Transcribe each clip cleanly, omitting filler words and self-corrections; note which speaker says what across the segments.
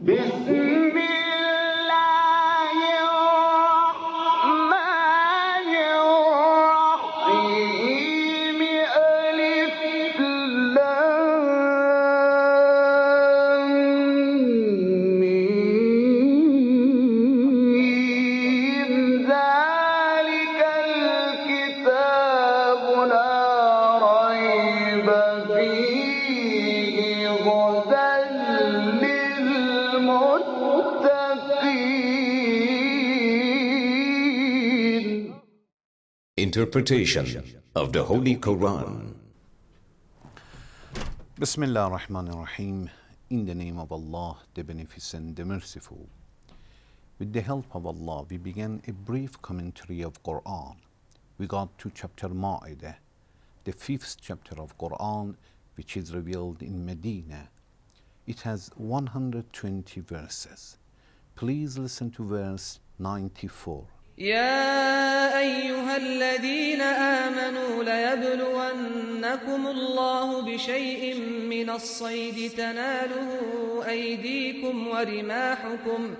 Speaker 1: بسم الله الرحمن الرحيم ألف لام ميم ذلك الكتاب لا ريب فيه هدى للمتقين.
Speaker 2: Interpretation of the Holy Quran.
Speaker 3: Bismillah ar-Rahman ar-Rahim. In the name of Allah, the Beneficent, the Merciful. With the help of Allah, we began a brief commentary of Quran. We got to chapter Maeda, the 5th chapter of Quran, which is revealed in Medina. It has 120 verses. Please listen to verse 94.
Speaker 4: يا أيها الذين آمنوا ليبلونكم الله بشيء من الصيد تناله أيديكم ورماحكم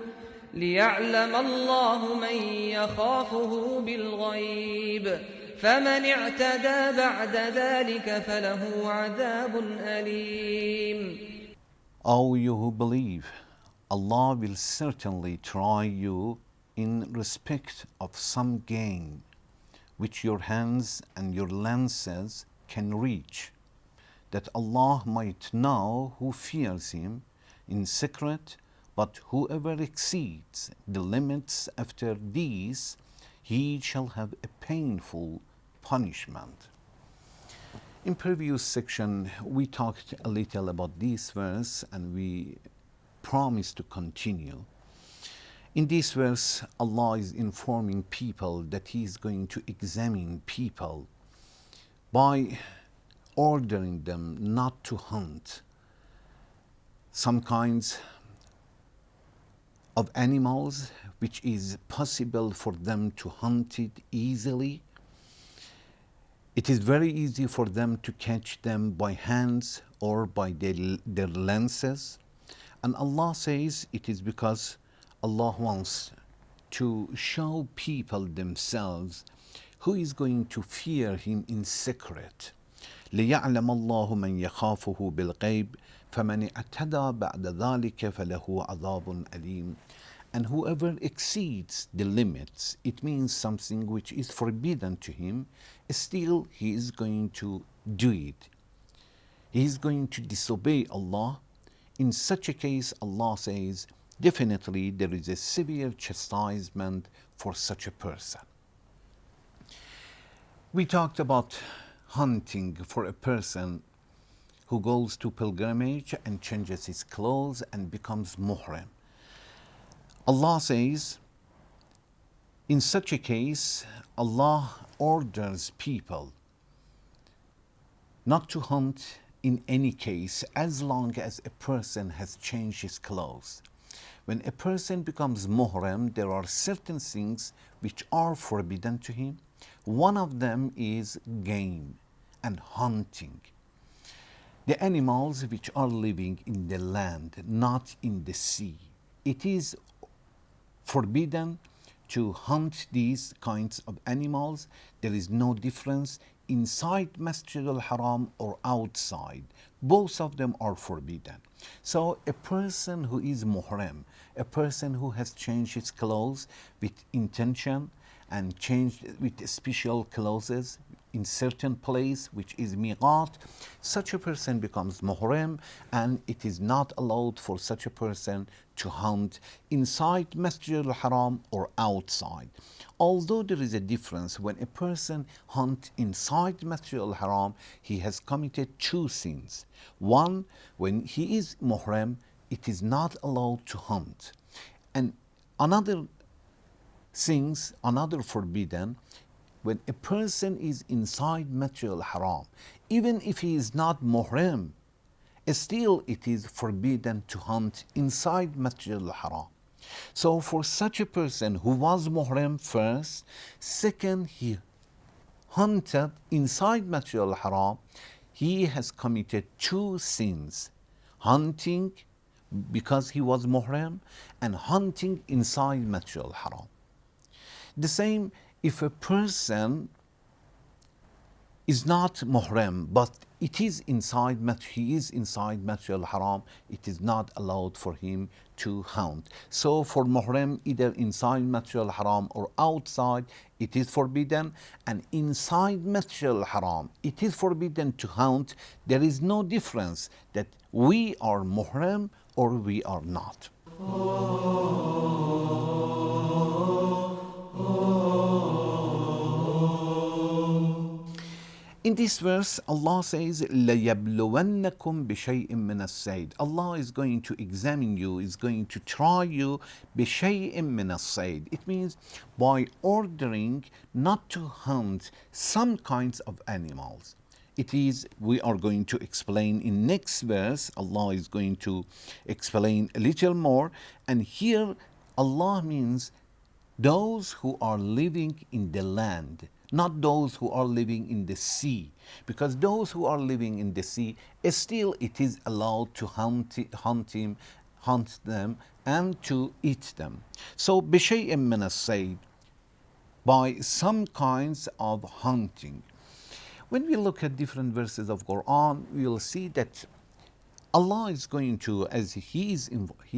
Speaker 4: ليعلم الله من يخافه بالغيب فمن اعتدى بعد ذلك فله عذاب أليم.
Speaker 3: O you who believe, Allah will certainly try you in respect of some gain which your hands and your lances can reach, that Allah might know who fears Him in secret, but whoever exceeds the limits after these, he shall have a painful punishment. In previous section, we talked a little about this verse and we promise to continue. In this verse, Allah is informing people that He is going to examine people by ordering them not to hunt some kinds of animals which is possible for them to hunt it easily. It is very easy for them to catch them by hands or by their lances. And Allah says it is because Allah wants to show people themselves who is going to fear Him in secret. لِيَعْلَمَ اللَّهُ مَنْ يَخَافُهُ بِالْغَيْبِ فَمَنِ اعْتَدَى بَعْدَ ذَلِكَ فَلَهُ عَذَابٌ أَلِيمٌ. And whoever exceeds the limits, it means something which is forbidden to him, still he is going to do it. He is going to disobey Allah. In such a case, Allah says, definitely there is a severe chastisement for such a person. We talked about hunting for a person who goes to pilgrimage and changes his clothes and becomes muhrim. Allah says, in such a case, Allah orders people not to hunt in any case as long as a person has changed his clothes. When a person becomes muhrim, there are certain things which are forbidden to him. One of them is game and hunting. The animals which are living in the land, not in the sea. It is forbidden to hunt these kinds of animals. There is no difference inside Masjid al-Haram or outside. Both of them are forbidden. So a person who is muhrim, a person who has changed his clothes with intention and changed with special clothes in certain place which is miqat, such a person becomes muhrim, and it is not allowed for such a person to hunt inside Masjid al-Haram or outside. Although there is a difference, when a person hunts inside Masjid al-Haram, he has committed two sins. One, when he is muhrim, it is not allowed to hunt. And another forbidden, when a person is inside Masjid al-Haram, even if he is not muhrim, still it is forbidden to hunt inside Masjid al-Haram. So for such a person who was muhrim first, second he hunted inside Masjid al-Haram, he has committed two sins: hunting because he was muhrim, and hunting inside Masjid al-Haram. The same if a person is not muhrim, but he is inside Masjid al-Haram, it is not allowed for him to hunt. So for muhrim, either inside Masjid al-Haram or outside, it is forbidden, and inside Masjid al-Haram, it is forbidden to hunt. There is no difference that we are muhrim or we are not. In this verse, Allah says, لَيَبْلُوَنَّكُمْ بِشَيْءٍ مِّنَ الصَّيْدِ. Allah is going to examine you, is going to try you, بِشَيْءٍ مِّنَ الصَّيْدِ. It means by ordering not to hunt some kinds of animals. It is, we are going to explain in next verse, Allah is going to explain a little more. And here, Allah means those who are living in the land, not those who are living in the sea, because those who are living in the sea, still it is allowed to hunt them and to eat them. So بشيء من الصيد, by some kinds of hunting. When we look at different verses of Quran, we will see that Allah is going to, as He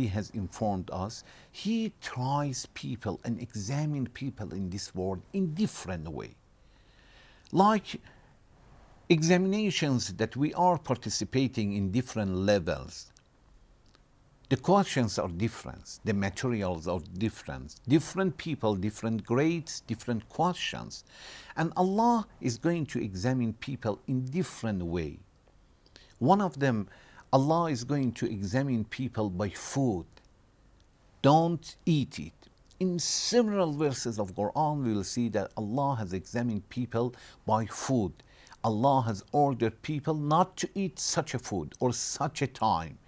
Speaker 3: has informed us, He tries people and examines people in this world in different way. Like examinations that we are participating in different levels. The questions are different, the materials are different people, different grades, different questions. And Allah is going to examine people in different way. One of them, Allah is going to examine people by food. Don't eat it. In several verses of Quran, we will see that Allah has examined people by food. Allah has ordered people not to eat such a food or such a time,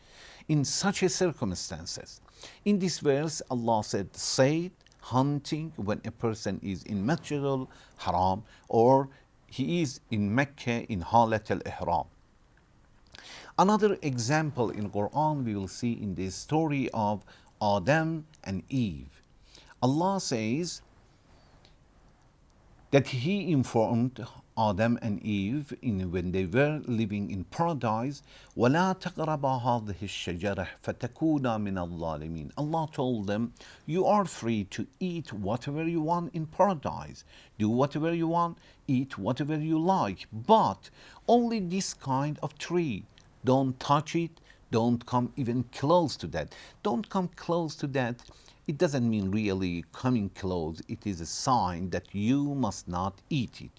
Speaker 3: in such a circumstances. In this verse, Allah said, sayd, hunting, when a person is in Masjid al-Haram or he is in Mecca in Halat al-Ihram. Another example in Quran we will see in the story of Adam and Eve. Allah says that He informed Adam and Eve when they were living in paradise, وَلَا تَقْرَبَا هَذِهِ الشَّجَرَةِ فَتَكُونَا مِنَ الظَّالِمِينَ. Allah told them, you are free to eat whatever you want in paradise. Do whatever you want, eat whatever you like, but only this kind of tree. Don't touch it, don't come even close to that. Don't come close to that. It doesn't mean really coming close. It is a sign that you must not eat it.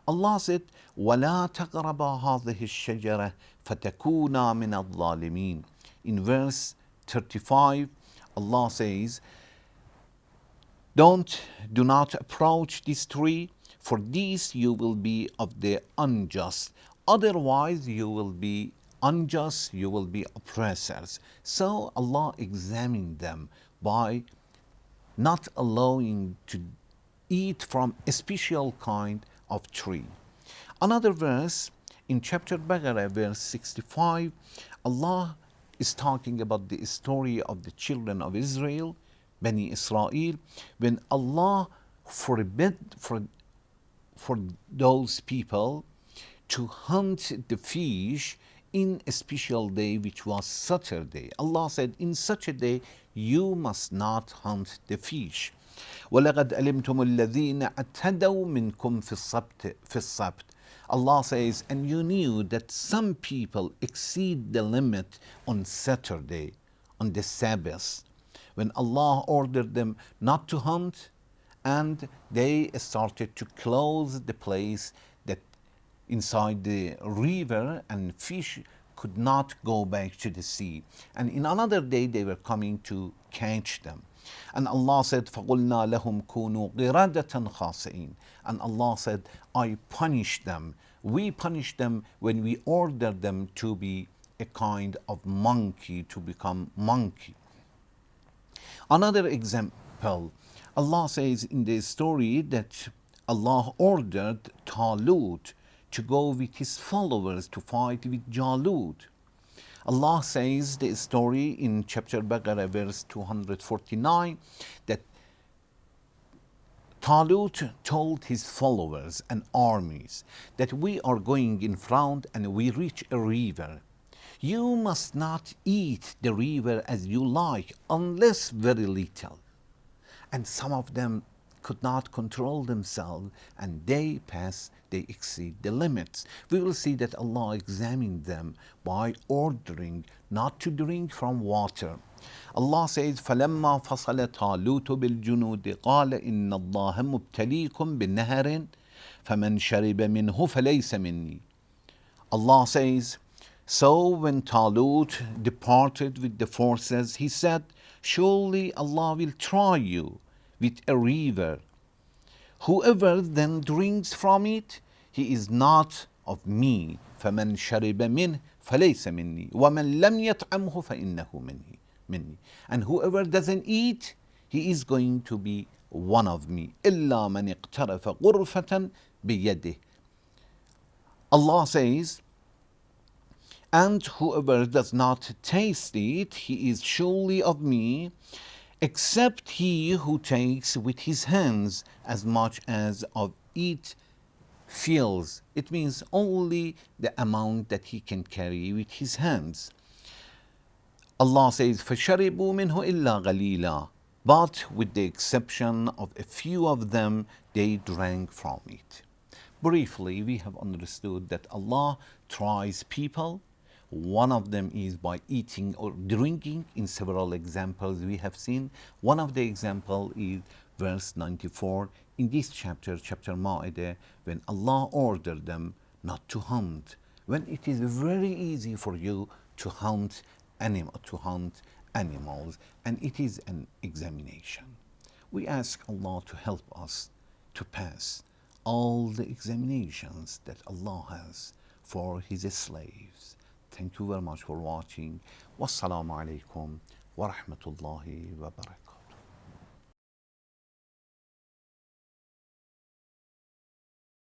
Speaker 3: Allah said, وَلَا تَقْرَبَا هَذِهِ الشَّجَرَةِ فَتَكُونَا مِنَ الظَّالِمِينَ. In verse 35, Allah says, do not approach this tree, for this you will be of the unjust. Otherwise you will be unjust, you will be oppressors. So Allah examined them by not allowing to eat from a special kind of tree. Another verse in chapter Baqarah, verse 65, Allah is talking about the story of the children of Israel, Bani Israel, when Allah forbid for those people to hunt the fish in a special day, which was Saturday. Allah said, in such a day, you must not hunt the fish. وَلَقَدْ أَلِمْتُمُ الَّذِينَ اعْتَدَوْا مِنْكُمْ فِي السَّبْتِ. Allah says, and you knew that some people exceed the limit on Saturday, on the Sabbath, when Allah ordered them not to hunt, and they started to close the place that inside the river, and fish could not go back to the sea. And in another day they were coming to catch them. And Allah said, فَقُلْنَا لَهُمْ كُونُوا قِرَادَةً خَاسِئِينَ. And Allah said, I punished them. We punished them when we ordered them to be a kind of monkey, to become monkey. Another example, Allah says in the story that Allah ordered Talut to go with his followers to fight with Jalut. Allah says the story in chapter Baqarah verse 249 that Talut told his followers and armies that we are going in front and we reach a river. You must not eat the river as you like unless very little. And some of them could not control themselves and they exceed the limits. We will see that Allah examined them by ordering not to drink from water. Allah says, فَلَمَّا فَصَلَ طَالُوتُ بِالْجُنُودِ قَالَ إِنَّ اللَّهَ مُبْتَلِيكُم بِنَهَرٍ فَمَنْ شَرِبَ مِنْهُ فَلَيْسَ مِنِّي. Allah says, so when Talut departed with the forces, he said, surely Allah will try you with a river. Whoever then drinks from it, he is not of me. فَمَنْ شَرِبَ مِنْهُ فَلَيْسَ مِنِّي وَمَنْ لَمْ يَطْعَمْهُ فَإِنَّهُ مِنِّي. And whoever doesn't eat, he is going to be one of me. إِلَّا مَنِ اقْتَرَفَ غُرْفَةً بِيَدِهِ. Allah says, and whoever does not taste it, he is surely of me, except he who takes with his hands as much as of it fills. It means only the amount that he can carry with his hands. Allah says, فَشَرِبُوا مِنْهُ إِلَّا غَلِيلًا. But with the exception of a few of them, they drank from it. Briefly, we have understood that Allah tries people. One of them is by eating or drinking. In several examples we have seen. One of the example is verse 94 in this chapter, chapter Maeda, when Allah ordered them not to hunt. When it is very easy for you to hunt animals, and it is an examination. We ask Allah to help us to pass all the examinations that Allah has for His slaves. Thank you very much for watching. Wassalamu alaikum wa rahmatullahi wa barakatuh.